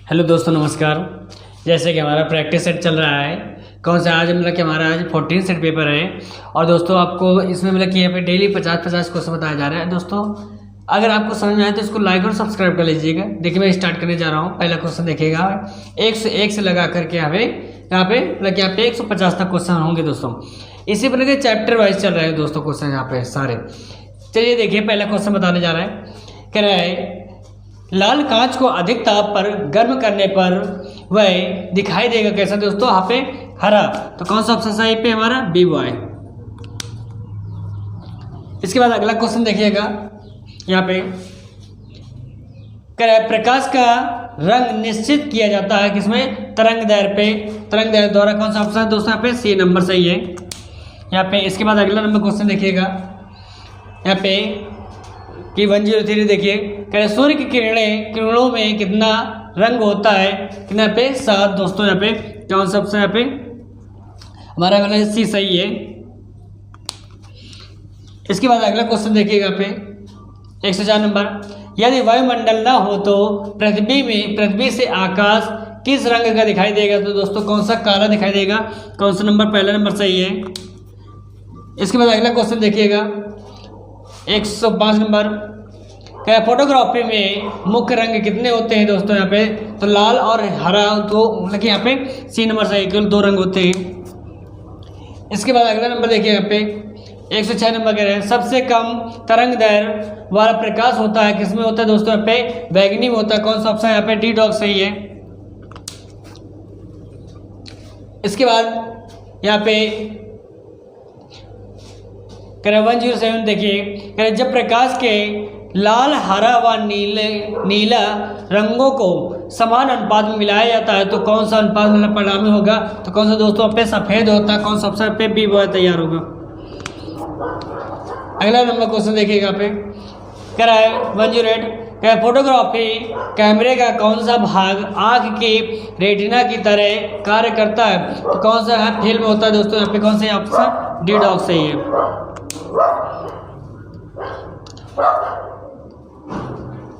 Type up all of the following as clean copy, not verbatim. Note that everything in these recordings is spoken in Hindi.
हेलो दोस्तों, नमस्कार। जैसे कि हमारा प्रैक्टिस सेट चल रहा है, कौन सा आज मतलब कि हमारा आज 14 सेट पेपर है। और दोस्तों आपको इसमें मतलब कि यहाँ पे डेली 50-50 क्वेश्चन बताया जा रहा है। दोस्तों अगर आपको समझ में आए तो इसको लाइक और सब्सक्राइब कर लीजिएगा। देखिए मैं स्टार्ट करने जा रहा हूँ। पहला क्वेश्चन देखिएगा, 101 से लगा करके यहाँ पे मतलब कि यहाँ पे 150 तक क्वेश्चन होंगे दोस्तों। इसी पर के चैप्टर वाइज चल रहा है दोस्तों क्वेश्चन यहाँ पे सारे। चलिए देखिए, पहला क्वेश्चन बताने जा रहा है। कह रहा है लाल कांच को अधिक ताप पर गर्म करने पर वह दिखाई देगा कैसा दोस्तों? यहाँ पे हरा। तो कौन सा ऑप्शन सही पे हमारा बी बॉय। इसके बाद अगला क्वेश्चन देखिएगा, यहाँ पे प्रकाश का रंग निश्चित किया जाता है किसमें? तरंगदैर्ध्य पे। तरंगदैर्ध्य द्वारा कौन सा ऑप्शन है दोस्तों? यहाँ पे सी नंबर सही है यहाँ पे। इसके बाद अगला नंबर क्वेश्चन देखिएगा, यहाँ पे कि 103 देखिए, कह रहे सूर्य की किरणों में कितना रंग होता है? कितना पे? 7 दोस्तों। यहाँ पे कौन सा ऑप्शन यहाँ पे हमारा वाला सी सही है। इसके बाद अगला क्वेश्चन देखिएगा, यहाँ पे 104 नंबर, यदि वायुमंडल ना हो तो पृथ्वी से आकाश किस रंग का दिखाई देगा? तो दोस्तों कौन सा? काला दिखाई देगा। कौन सा नंबर? पहला नंबर सही है। इसके बाद अगला क्वेश्चन देखिएगा, 105 नंबर, क्या फोटोग्राफी में मुख्य रंग कितने होते हैं दोस्तों? यहाँ पे तो लाल और हरा, तो मतलब कि यहाँ पे सी नंबर सही, केवल 2 रंग होते हैं। इसके बाद अगला नंबर देखिए, यहाँ पे 106 नंबर कह रहे हैं सबसे कम तरंगदैर्ध्य वाला प्रकाश होता है किसमें होता है दोस्तों? यहाँ पे बैगनी में होता है। कौन सा ऑप्शन यहाँ पे डी डॉग सही है। इसके बाद यहाँ पे 107 देखिए, जब प्रकाश के लाल, हरा व नीला रंगों को समान अनुपात में मिलाया जाता है तो कौन सा अनुपात मतलब परिणामी होगा? तो कौन सा दोस्तों? पे सफेद होता है। कौन सा ऑप्शन पे बी बॉय तैयार होगा। अगला नंबर क्वेश्चन देखिएगा, पे कह रहा है 108, क्या फोटोग्राफी कैमरे का कौन सा भाग आँख की रेटिना की तरह कार्य करता है? तो कौन सा फिल्म होता है दोस्तों? यहाँ पे कौन सा ऑप्शन? डी डॉग सही है।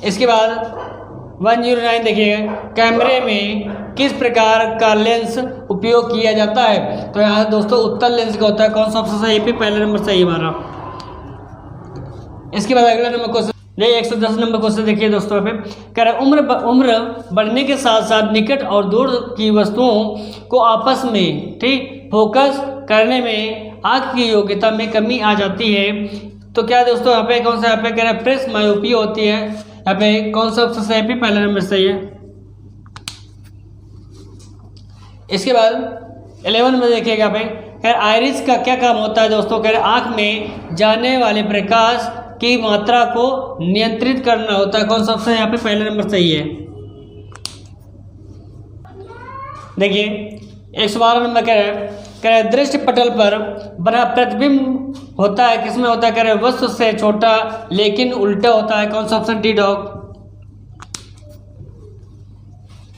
इसके बाद 109 देखिए, कैमरे में किस प्रकार का लेंस उपयोग किया जाता है? तो यहाँ दोस्तों उत्तल लेंस का होता है। कौन सा ऑप्शन सही पे? पहला नंबर सही हमारा। इसके बाद अगला नंबर क्वेश्चन 110 नंबर क्वेश्चन देखिए दोस्तों, यहाँ पे कह रहा है उम्र बढ़ने के साथ साथ निकट और दूर की वस्तुओं को आपस में फोकस करने में आँख की योग्यता में कमी आ जाती है। तो क्या दोस्तों यहाँ पे कौन सा? यहाँ पे कह रहा है प्रेस मायोपिया होती है। यहाँ पे कौन सा ऑप्शन सही पे? पहला नंबर सही है। इसके बाद 11 में देखिएगा, यहाँ पे कह रहा आइरिस का क्या काम होता है दोस्तों? कह रहे आँख में जाने वाले प्रकाश की मात्रा को नियंत्रित करना होता है। कौन सा ऑप्शन यहाँ पे? पहला नंबर सही है। देखिए 112 नंबर कह रहा है दृष्टि पटल पर बना प्रतिबिंब होता है किसमें होता है? कह रहे वस्तु से छोटा लेकिन उल्टा होता है। कौन सा ऑप्शन? D dog.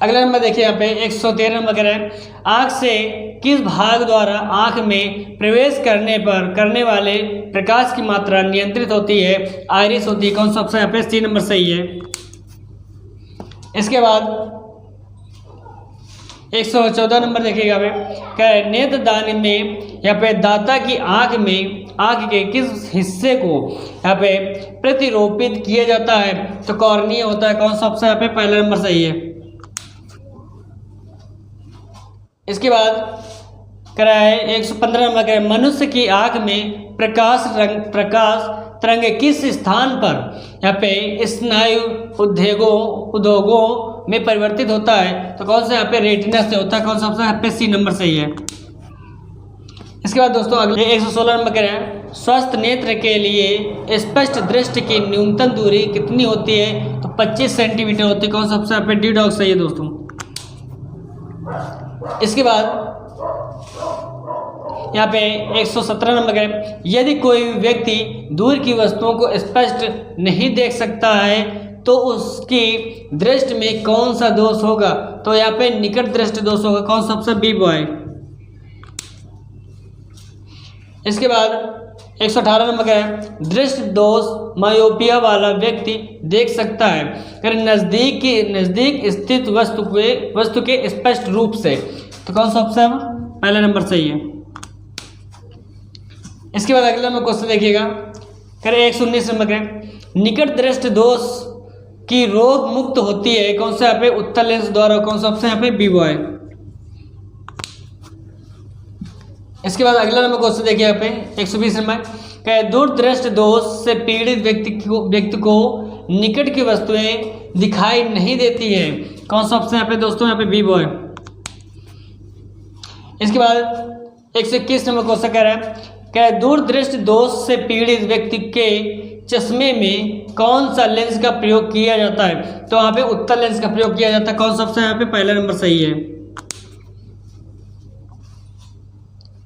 अगला नंबर देखिए, यहाँ पे 113 नंबर कह रहे हैं आँख से किस भाग द्वारा आँख में प्रवेश करने वाले प्रकाश की मात्रा नियंत्रित होती है? आइरिस होती है। कौन सा ऑप्शन? यहाँ पे सी नंबर सही है। इसके बाद 114 नंबर देखिएगा, क्या नेत्रदान में यहाँ पे दाता की आँख के किस हिस्से को यहाँ पे प्रतिरोपित किया जाता है? तो कॉर्निया होता है। कौन सा ऑप्शन यहाँ पे? पहला नंबर सही है। इसके बाद कह रहा है 115 नंबर कह रहा है मनुष्य की आँख में प्रकाश तरंग किस स्थान पर यहाँ पे स्नायु उद्योगों में परिवर्तित होता है? तो कौन सा यहाँ पे? रेटिना से होता है। कौन सा ऑप्शन? यहाँ पे सी नंबर सही है। इसके बाद दोस्तों अगले 116 नंबर कह रहे हैं स्वस्थ नेत्र के लिए स्पष्ट दृष्टि की न्यूनतम दूरी कितनी होती है? तो 25 सेंटीमीटर होती है। कौन सा ऑप्शन? यहाँ पे डी डॉग सही है दोस्तों। इसके बाद यहाँ पे 117 नंबर करें यदि कोई व्यक्ति दूर की वस्तुओं को स्पष्ट नहीं देख सकता है तो उसकी दृष्टि में कौन सा दोष होगा? तो यहाँ पे निकट दृष्टि दोष होगा। कौन सा? ऑप्शन बी बॉय। इसके बाद 118 नंबर क्या है, दृष्टि दोष मायोपिया वाला व्यक्ति देख सकता है अगर नजदीक स्थित वस्तु के स्पष्ट रूप से। तो कौन सा ऑप्शन पहला नंबर सही है। इसके बाद अगला में क्वेश्चन देखिएगा, करें 119 नंबर करें, निकट दृष्टि दोष की रोग मुक्त होती है कौन सा यहाँ पे, उत्तल लेंस द्वारा। कौन सा ऑप्शन यहाँ पे बी बॉय। इसके बाद अगला नंबर क्वेश्चन देखिए यहाँ पे 120 नंबर, क्या दूरदृष्टि दोष से पीड़ित व्यक्ति को निकट की वस्तुएं दिखाई नहीं देती है। कौन सा ऑप्शन यहाँ पे दोस्तों, यहाँ पे बी बॉय। इसके बाद 121 नंबर क्वेश्चन कह रहा है, क्या दूरदृष्टि दोष से पीड़ित व्यक्ति के चश्मे में कौन सा लेंस का प्रयोग किया जाता है। तो यहाँ पे उत्तल लेंस का प्रयोग किया जाता है। कौन सा ऑप्शन यहाँ पे पहला नंबर सही है।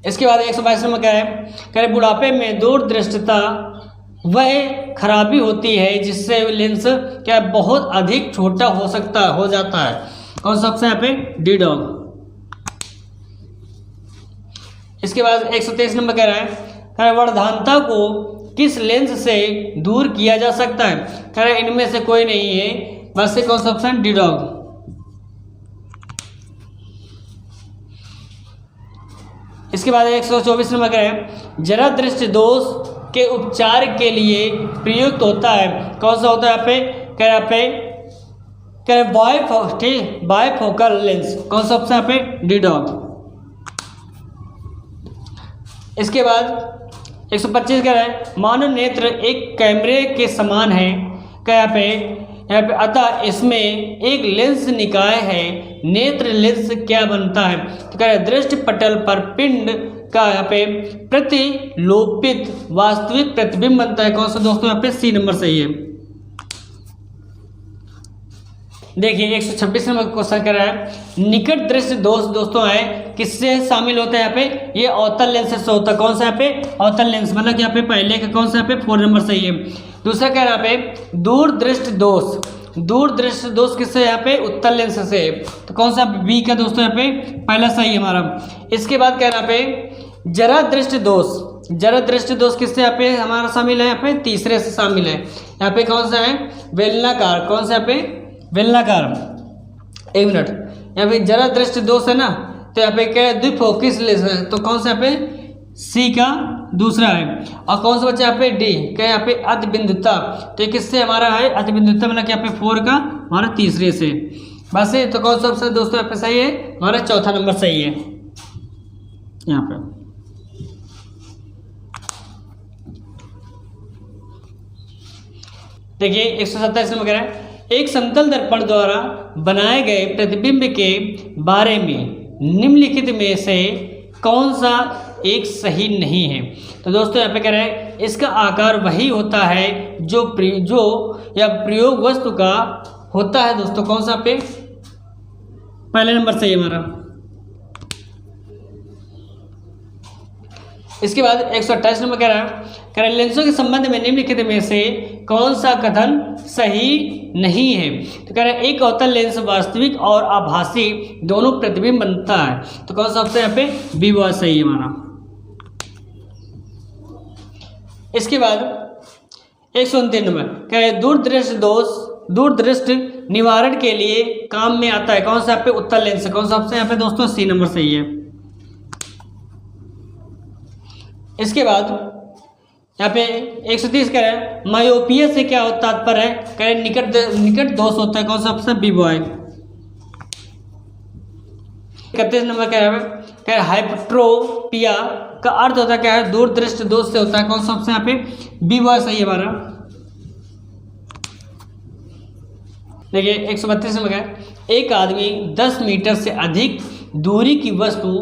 इसके बाद 122 नंबर क्या है, कह बुढ़ापे में दूरदृष्टिता वह खराबी होती है जिससे लेंस क्या बहुत अधिक छोटा हो जाता है। कौन सा ऑप्शन यहाँ पे डी डॉग। इसके बाद 123 नंबर कह रहा है, वर्धानता को किस लेंस से दूर किया जा सकता है। कह रहा है इनमें से कोई नहीं है, बस कौन सा ऑप्शन डी डॉग। इसके बाद 124 नंबर कह रहा है, जरा दृष्टि दोष के उपचार के लिए प्रयुक्त होता है। कौन सा होता है यहाँ पे, कह रहा पे बायफोकल लेंस। कौन सा ऑप्शन यहाँ पे डी डॉग। इसके बाद 125 कह रहा है, मानव नेत्र एक कैमरे के समान है। क्या यहाँ पे अतः इसमें एक लेंस निकाय है। नेत्र लेंस क्या बनता है। तो कह रहा है दृष्टि पटल पर पिंड का यहाँ पे प्रतिलोपित वास्तविक प्रतिबिंब बनता है। कौन सा दोस्तों यहाँ पे सी नंबर सही है। देखिए 126 नंबर क्वेश्चन कर रहा है, निकट दृष्टि दोष दोस्तों है किससे शामिल होता है यहाँ पे, ये अवतल लेंस से होता है। कौन सा यहाँ पे अवतल लेंस, मतलब कि यहाँ पे पहले का कौन सा यहाँ पे 4 नंबर सही है। दूसरा कह रहा है पे दूरदृष्टि दोष किससे यहाँ पे उत्तल लेंस से। तो कौन सा बी का दोस्तों यहाँ पे पहला सही है हमारा। इसके बाद कह रहा पे जरा दृष्टि दोष किससे यहाँ पे हमारा शामिल है, यहाँ पे तीसरे से शामिल है। यहाँ पे कौन सा है बेलनाकार। कौन सा यहाँ पे बेलनाकार। एक मिनट, यहाँ पे जरा दृष्टि दोष है ना, तो यहाँ पे क्या है द्विफोकस लेंस है। तो कौन सा यहाँ पे सी का दूसरा है। और कौन सा बच्चा यहाँ पे डी, क्या यहाँ पे अतिबिंदुता। तो ये किससे हमारा है अतिबिंदुता, मतलब कि यहाँ पे 4 का हमारा तीसरे से बस है। तो कौन सा ऑप्शन दोस्तों यहाँ पे सही है, हमारा चौथा नंबर सही है यहाँ पे। देखिए 127 नंबर कह रहा है, एक समतल दर्पण द्वारा बनाए गए प्रतिबिंब के बारे में निम्नलिखित में से कौन सा एक सही नहीं है। तो दोस्तों यहाँ पे कह रहे हैं इसका आकार वही होता है जो या प्रयोग वस्तु का होता है। दोस्तों कौन सा पे पहले नंबर सही है हमारा। इसके बाद 128 नंबर कह रहा है लेंसों के संबंध में निम्नलिखित में से कौन सा कथन सही नहीं है। तो कह रहा है एक अवतल लेंस वास्तविक और आभासी दोनों प्रतिबिंब बनता है। तो कौन सा ऑप्शन यहाँ पे बी वो सही है हमारा। इसके बाद 129 नंबर कह रहे दूरदृष्टि निवारण के लिए काम में आता है। कौन सा यहाँ पे उत्तल लेंस। कौन सा ऑप्शन यहाँ पे दोस्तों सी नंबर सही है। इसके बाद यहाँ पे 130 कह रहे हैं मायोपिया से क्या तात्पर्य है, कह रहे निकट दोष होता है। कौन सा ऑप्शन बी बॉय। 31 नंबर कह रहे हैं हाइपट्रोपिया का अर्थ होता है क्या है दूरदृष्टि दोष से होता है। कौन सा ऑप्शन यहाँ पे बी बॉय सही है हमारा। देखिए 132 नंबर का एक आदमी 10 मीटर से अधिक दूरी की वस्तु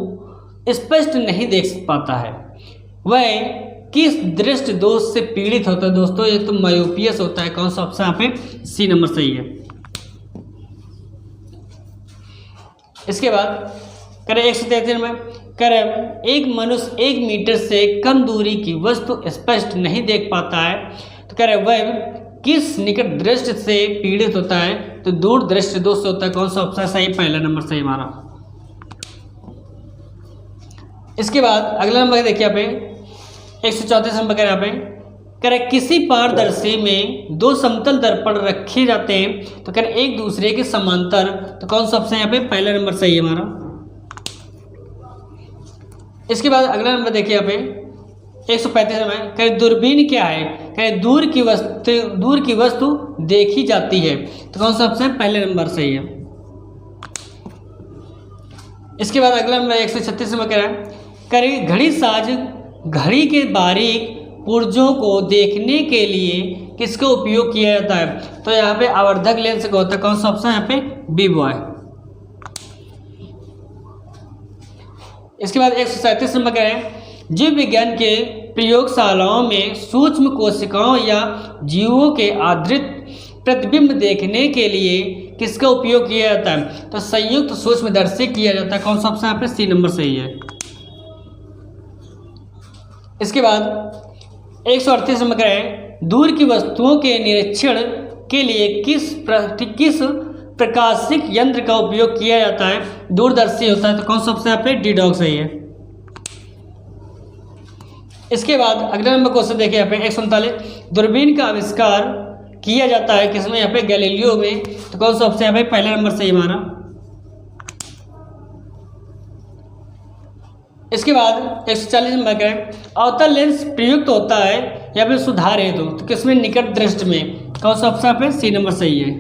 स्पष्ट नहीं देख पाता है, वह किस दृष्टि दोष से पीड़ित होता है। दोस्तों ये तो मायोपिया से होता है। कौन सा ऑप्शन यहाँ पे सी नंबर सही है। इसके बाद करें 133 में करें एक मनुष्य 1 मीटर से कम दूरी की वस्तु स्पष्ट नहीं देख पाता है। तो करें वह किस निकट दृष्टि से पीड़ित होता है। तो दूर दृष्टि दोष से होता है। कौन सा ऑप्शन सही, पहला नंबर सही हमारा। इसके बाद अगला नंबर देखिए यहाँ पे 134 नंबर कह रहे हैं यहाँ पे करे किसी पारदर्शी में दो समतल दर्पण रखे जाते हैं तो कह रहे एक दूसरे के समांतर, तो कौन सा ऑप्शन यहाँ पे पहला नंबर सही है हमारा। इसके बाद अगला नंबर देखिए यहाँ पे 135 में कहे दूरबीन क्या है, कहे दूर की वस्तु देखी जाती है, तो कौन सा ऑप्शन पहले नंबर सही है। इसके बाद अगला नंबर 136 में कह रहा है करे घड़ी साज घड़ी के बारीक पुर्जों को देखने के लिए किसका उपयोग किया जाता है, तो यहाँ पे आवर्धक लेंस का होता है, कौन सा ऑप्शन यहाँ पे बी बॉय। इसके बाद 137 नंबर कह रहे हैं जीव विज्ञान के प्रयोगशालाओं में सूक्ष्म कोशिकाओं या जीवों के आदृत प्रतिबिंब देखने के लिए किसका उपयोग किया जाता है, तो संयुक्त सूक्ष्मदर्शी किया जाता है, कौन सा ऑप्शन यहाँ पे सी नंबर सही है। इसके बाद 138 नंबर कह रहे हैं दूर की वस्तुओं के निरीक्षण के लिए किस प्रकाशिक यंत्र का उपयोग किया जाता है, दूरदर्शी होता है, तो कौन सा ऑप्शन यहाँ पे डी डॉग सही है। इसके बाद अगला नंबर क्वेश्चन देखिए यहाँ पे 139 दूरबीन का आविष्कार किया जाता है किसमें, यहाँ पे गैलीलियो में, तो कौन सा ऑप्शन यहाँ पे पहला नंबर सही हमारा। इसके बाद 140 नंबर का अवतल लेंस प्रयुक्त होता है या फिर सुधार हेतु, तो किसमें निकट दृष्टि में, कौन सा ऑप्शन पे सी नंबर सही है।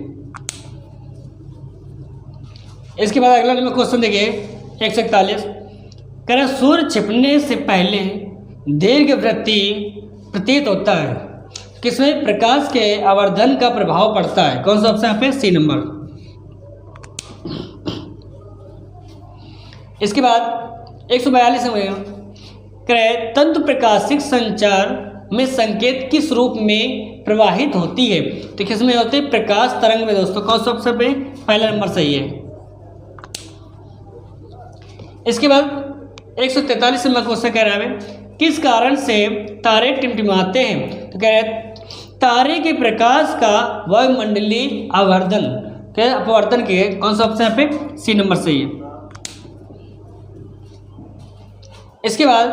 इसके बाद अगला नंबर क्वेश्चन देखिए 141 कह रहे सूर्य छिपने से पहले दीर्घवृत्ति प्रतीत होता है, किसमें प्रकाश के आवर्धन का प्रभाव पड़ता है, कौन सा ऑप्शन यहाँ पे सी नंबर। इसके बाद 142 में कह तंतु प्रकाशिक संचार में संकेत किस रूप में प्रवाहित होती है, तो किसमें होते हैं प्रकाश तरंग में दोस्तों, कौन सा ऑप्शन पे पहला नंबर सही है। इसके बाद 143 नंबर क्वेश्चन कह रहा है किस कारण से तारे टिमटिमाते हैं, तो कह रहे तारे के प्रकाश का वायुमंडलीय अपवर्तन के, कौन सा ऑप्शन पे सी नंबर सही है। इसके बाद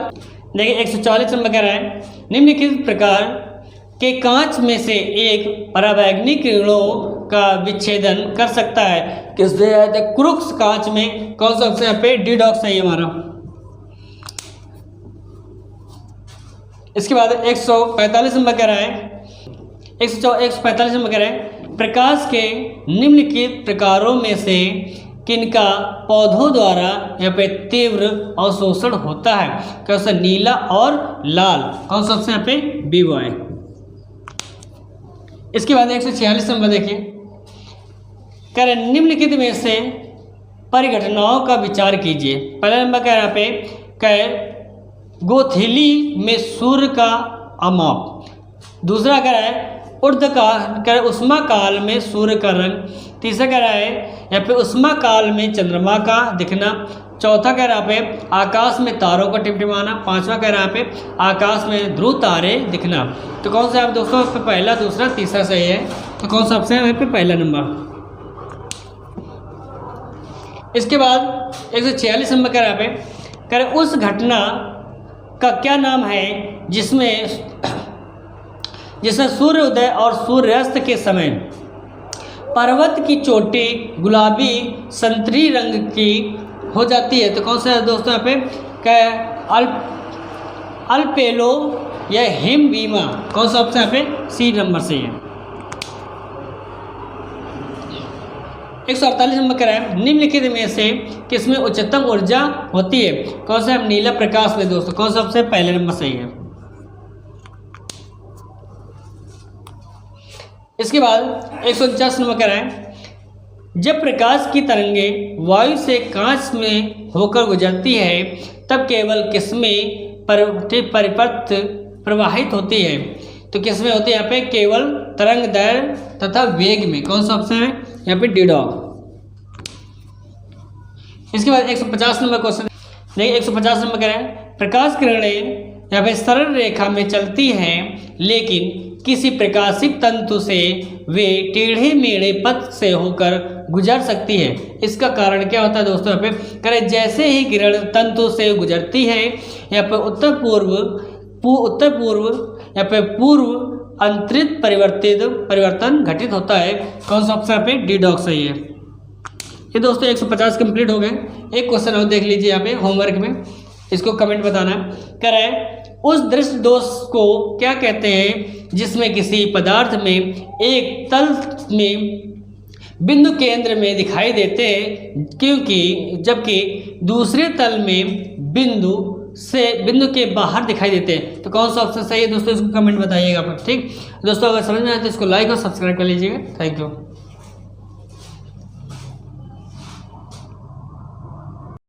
देखिए 144 नंबर कह रहा है निम्नलिखित प्रकार के कांच में से एक परावैंगनिक किरणों का विच्छेदन कर सकता है, किससे क्रूक्स कांच में, कौन सा ऑप्शन यहाँ पे डी डॉग सही है हमारा। इसके बाद 145 नंबर कह रहा है 145 नंबर कह रहा है प्रकाश के निम्नलिखित प्रकारों में से किनका पौधों द्वारा यहाँ पे तीव्र अवशोषण होता है, कैसा नीला और लाल, कौन सा ऑप्शन यहाँ पे बी बॉय। इसके बाद 146 नंबर देखिए कह रहे निम्नलिखित में से परिघटनाओं का विचार कीजिए। पहला नंबर कह रहा पे कह गोथिली में सूर्य का अमाप, दूसरा कह रहा है उष्मा काल में सूर्य का रंग, तीसरा कह रहा है यहाँ पे उष्मा काल में चंद्रमा का दिखना, चौथा कह रहा पे आकाश में तारों का टिमटिमाना, पांचवा कह रहा पे आकाश में ध्रुव तारे दिखना, तो कौन सा आप दोस्तों पे पहला दूसरा तीसरा सही है, तो कौन सा ऑप्शन है पे पहला नंबर। इसके बाद 146 नंबर कह रहा पे कह रहे उस घटना का क्या नाम है जिसमें सूर्योदय और सूर्यास्त के समय पर्वत की चोटी गुलाबी संतरी रंग की हो जाती है, तो कौन सा है दोस्तों यहाँ पे क्या अल्पेलो या हिमवीमा, कौन सा ऑप्शन यहाँ पे सी नंबर से है। 148 नंबर कह रहा है निम्नलिखित में से किसमें उच्चतम ऊर्जा होती है, कौन सा नीला प्रकाश में दोस्तों, कौन सा ऑप्शन पहले नंबर सही है। इसके बाद 149 नंबर कह रहा है जब प्रकाश की तरंगे वायु से कांच में होकर गुजरती है तब केवल किसमें परिपथ प्रवाहित होती है, तो किसमें होती है यहाँ पे केवल तरंग दैर्घ्य तथा वेग में, कौन सा ऑप्शन है यहाँ पे डी डॉग। इसके बाद 150 नंबर क्वेश्चन देखिए 150 नंबर कह रहे हैं प्रकाश किरणें यहाँ पे सरल रेखा में चलती हैं लेकिन किसी प्रकाशिक तंतु से वे टेढ़े मेढ़े पथ से होकर गुजर सकती है, इसका कारण क्या होता है दोस्तों यहाँ पे करें जैसे ही किरण तंतु से गुजरती है यहाँ पे उत्तर पूर्व उत्तर पूर्व या फिर पूर्व अंतरित परिवर्तन घटित होता है। कौन सा ऑप्शन पे डी डॉग सही है। ये दोस्तों 150 कंप्लीट हो गए। एक क्वेश्चन और देख लीजिए यहाँ पे होमवर्क में, इसको कमेंट बताना कर रहा है। उस दृष्टि दोष को क्या कहते हैं जिसमें किसी पदार्थ में एक तल में बिंदु केंद्र में दिखाई देते हैं जबकि दूसरे तल में बिंदु के बाहर दिखाई देते हैं। तो कौन सा ऑप्शन सही है दोस्तों, इसको कमेंट बताइएगा आप। ठीक दोस्तों, अगर समझ में आए तो इसको लाइक और सब्सक्राइब कर लीजिएगा। Thank you.